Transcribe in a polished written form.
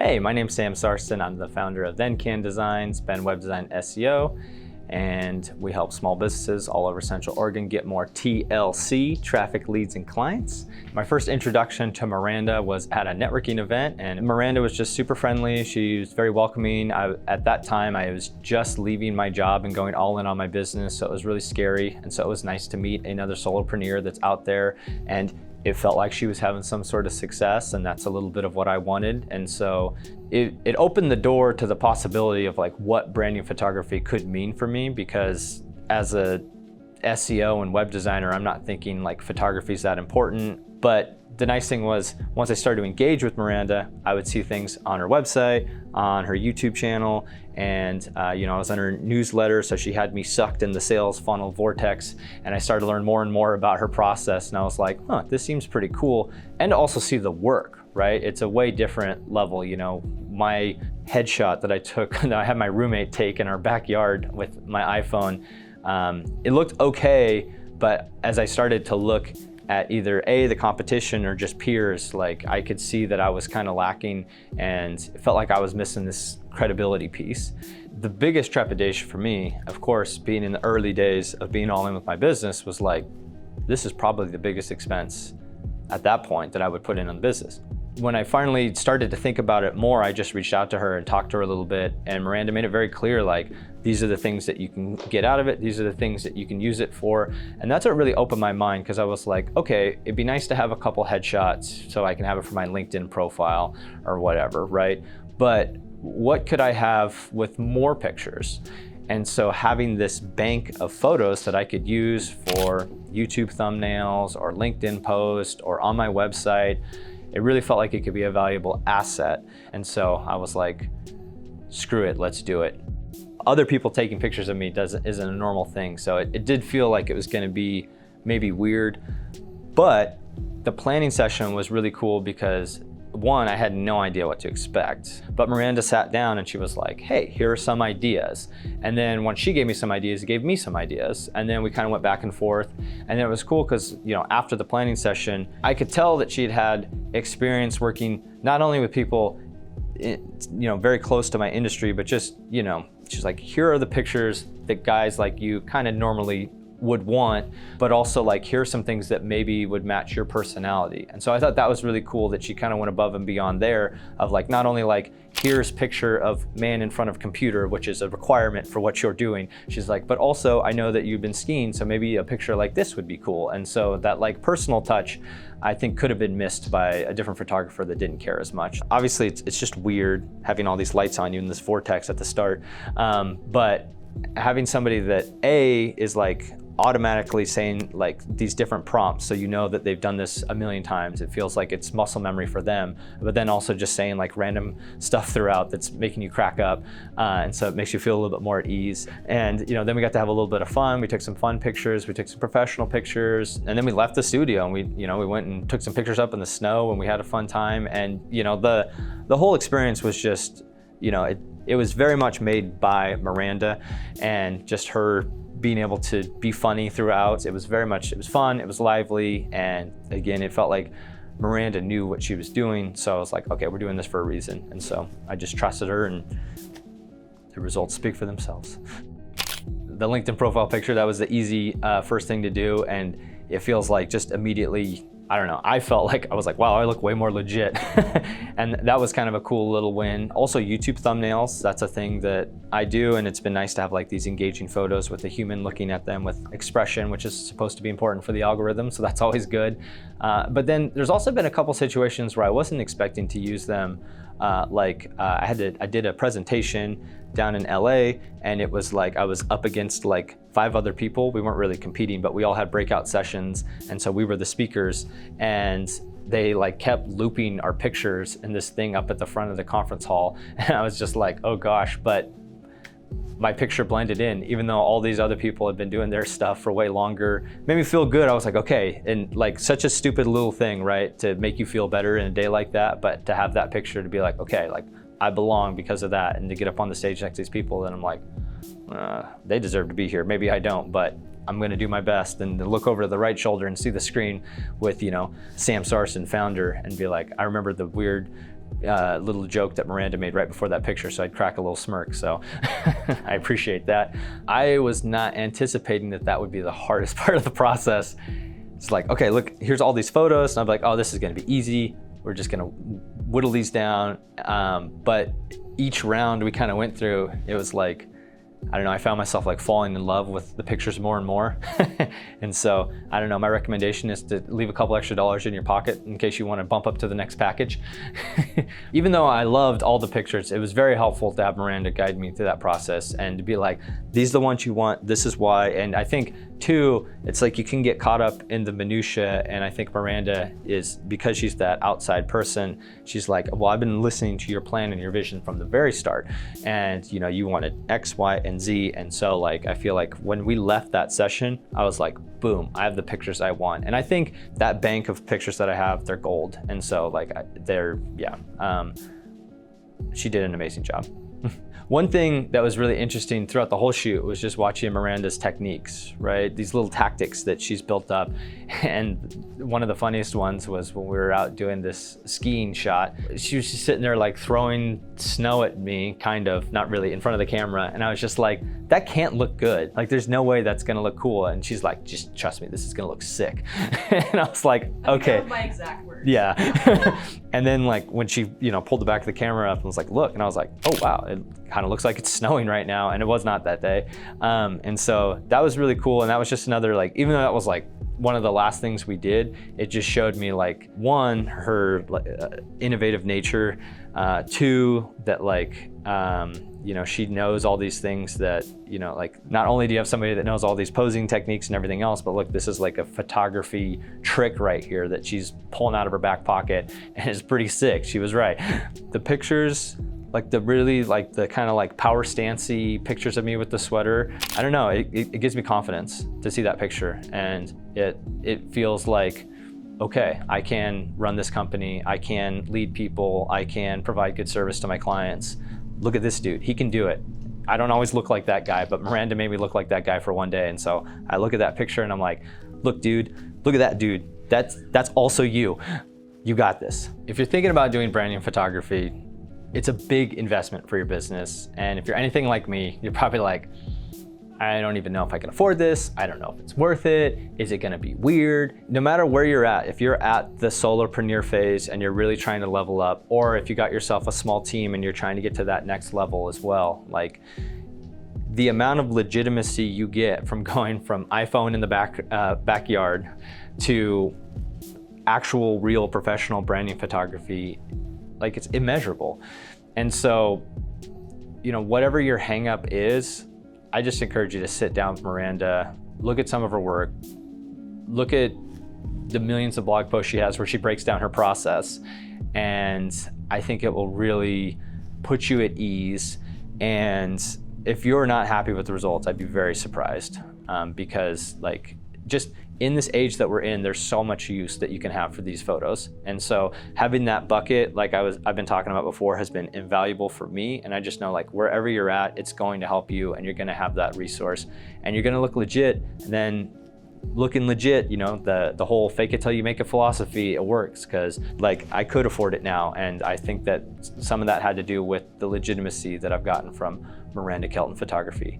Hey, my name's Sam Sarsten. I'm the founder of Thencan Designs, Web Designer SEO, and we help small businesses all over Central Oregon get more TLC, traffic, leads, and clients. My first introduction to Miranda was at a networking event, and Miranda was just super friendly. She was very welcoming. At that time, I was just leaving my job and going all in on my business, so it was really scary. And so it was nice to meet another solopreneur that's out there, and it felt like she was having some sort of success, and that's a little bit of what I wanted. And so it opened the door to the possibility of like what branding photography could mean for me, because as a SEO and web designer, I'm not thinking like photography is that important. But the nice thing was, once I started to engage with Miranda, I would see things on her website, on her YouTube channel, and I was on her newsletter, so she had me sucked in the sales funnel vortex, and I started to learn more and more about her process, and I was like, this seems pretty cool. And to also see the work, right? It's a way different level. My headshot that I took, that I had my roommate take in our backyard with my iPhone, it looked okay, but as I started to look at either the competition or just peers, like I could see that I was kind of lacking, and it felt like I was missing this credibility piece. The biggest trepidation for me, of course, being in the early days of being all in with my business, was like, this is probably the biggest expense at that point that I would put in on the business. When I finally started to think about it more, I just reached out to her and talked to her a little bit, and Miranda made it very clear, like, these are the things that you can get out of it, these are the things that you can use it for. And that's what really opened my mind, because I was like, okay, it'd be nice to have a couple headshots so I can have it for my LinkedIn profile or whatever, right? But what could I have with more pictures? And so having this bank of photos that I could use for YouTube thumbnails or LinkedIn posts or on my website, it really felt like it could be a valuable asset. And so I was like, screw it, let's do it. Other people taking pictures of me isn't a normal thing. So it did feel like it was gonna be maybe weird, but the planning session was really cool because, one, I had no idea what to expect, but Miranda sat down and she was like, hey, here are some ideas. And then once she gave me some ideas, it gave me some ideas. And then we kind of went back and forth. And then it was cool because, after the planning session, I could tell that she'd had experience working not only with people, very close to my industry, but just, she's like, here are the pictures that guys like you kind of normally would want, but also like, here are some things that maybe would match your personality. And so I thought that was really cool that she kind of went above and beyond there, of like, not only like, here's picture of man in front of computer, which is a requirement for what you're doing. She's like, but also I know that you've been skiing, so maybe a picture like this would be cool. And so that like personal touch, I think could have been missed by a different photographer that didn't care as much. Obviously it's just weird having all these lights on you in this vortex at the start. But having somebody that is like automatically saying like these different prompts, so that they've done this a million times, it feels like it's muscle memory for them, but then also just saying like random stuff throughout that's making you crack up, and so it makes you feel a little bit more at ease. And then we got to have a little bit of fun. We took some fun pictures, we took some professional pictures, and then we left the studio and we went and took some pictures up in the snow, and we had a fun time. And the whole experience was just, it was very much made by Miranda, and just her being able to be funny throughout. It was fun, it was lively, and again, it felt like Miranda knew what she was doing. So I was like, okay, we're doing this for a reason. And so I just trusted her, and the results speak for themselves. The LinkedIn profile picture, that was the easy first thing to do, and it feels like just immediately, I don't know, I was like, wow, I look way more legit. And that was kind of a cool little win. Also YouTube thumbnails, that's a thing that I do, and it's been nice to have like these engaging photos with a human looking at them with expression, which is supposed to be important for the algorithm, so that's always good. But then there's also been a couple situations where I wasn't expecting to use them. I did a presentation down in LA, and it was like I was up against like 5 other people. We weren't really competing, but we all had breakout sessions, and so we were the speakers, and they like kept looping our pictures in this thing up at the front of the conference hall. And I was just like, oh gosh, but my picture blended in, even though all these other people had been doing their stuff for way longer. Made me feel good. I was like, okay, and like such a stupid little thing, right? To make you feel better in a day like that, but to have that picture to be like, okay, like I belong because of that, and to get up on the stage next to these people, then I'm like, they deserve to be here. Maybe I don't, but I'm gonna do my best, and to look over to the right shoulder and see the screen with, Sam Sarsten, founder, and be like, I remember the weird little joke that Miranda made right before that picture, so I'd crack a little smirk, so I appreciate that. I was not anticipating that that would be the hardest part of the process. It's like, okay, look, here's all these photos, and I'm like, oh, this is gonna be easy. We're just gonna whittle these down. But each round we kind of went through, it was like, I don't know, I found myself like falling in love with the pictures more and more. And so, I don't know, my recommendation is to leave a couple extra dollars in your pocket in case you want to bump up to the next package. Even though I loved all the pictures, it was very helpful to have Miranda guide me through that process and to be like, these are the ones you want, this is why. And I think too, it's like you can get caught up in the minutia, and I think Miranda is, because she's that outside person, she's like, well, I've been listening to your plan and your vision from the very start, and you know, you wanted X, Y, and Z, and so like, I feel like when we left that session, I was like, boom, I have the pictures I want. And I think that bank of pictures that I have, they're gold, and so like, she did an amazing job. One thing that was really interesting throughout the whole shoot was just watching Miranda's techniques, right? These little tactics that she's built up. And one of the funniest ones was when we were out doing this skiing shot. She was just sitting there like throwing snow at me, kind of, not really, in front of the camera. And I was just like, that can't look good. Like, there's no way that's gonna look cool. And she's like, just trust me, this is gonna look sick. And I was like, okay. My exact words. Yeah. And then like when she, you know, pulled the back of the camera up and was like, look, and I was like, oh wow, it kind of looks like it's snowing right now. And it was not that day. And so that was really cool. And that was just another, like, even though that was like one of the last things we did, it just showed me like, one, her innovative nature, two, that like, you know, she knows all these things that, you know, like, not only do you have somebody that knows all these posing techniques and everything else, but look, this is like a photography trick right here that she's pulling out of her back pocket, and it's pretty sick. She was right. The pictures, like the really, like the kind of like power stance-y pictures of me with the sweater, I don't know, it gives me confidence to see that picture. And it feels like, okay, I can run this company, I can lead people, I can provide good service to my clients. Look at this dude, he can do it. I don't always look like that guy, but Miranda made me look like that guy for one day. And so I look at that picture and I'm like, look dude, look at that dude. That's also you. You got this. If you're thinking about doing branding photography, it's a big investment for your business. And if you're anything like me, you're probably like, I don't even know if I can afford this. I don't know if it's worth it. Is it gonna be weird? No matter where you're at, if you're at the solopreneur phase and you're really trying to level up, or if you got yourself a small team and you're trying to get to that next level as well, like the amount of legitimacy you get from going from iPhone in the backyard to actual real professional branding photography, like it's immeasurable. And so, you know, whatever your hang up is, I just encourage you to sit down with Miranda, look at some of her work, look at the millions of blog posts she has where she breaks down her process. And I think it will really put you at ease. And if you're not happy with the results, I'd be very surprised, because like, just in this age that we're in, there's so much use that you can have for these photos. And so having that bucket, like I've been talking about before, has been invaluable for me. And I just know like wherever you're at, it's going to help you, and you're gonna have that resource, and you're gonna look legit. And then looking legit, you know, the whole fake it till you make it philosophy, it works, because like I could afford it now. And I think that some of that had to do with the legitimacy that I've gotten from Miranda Kelton Photography.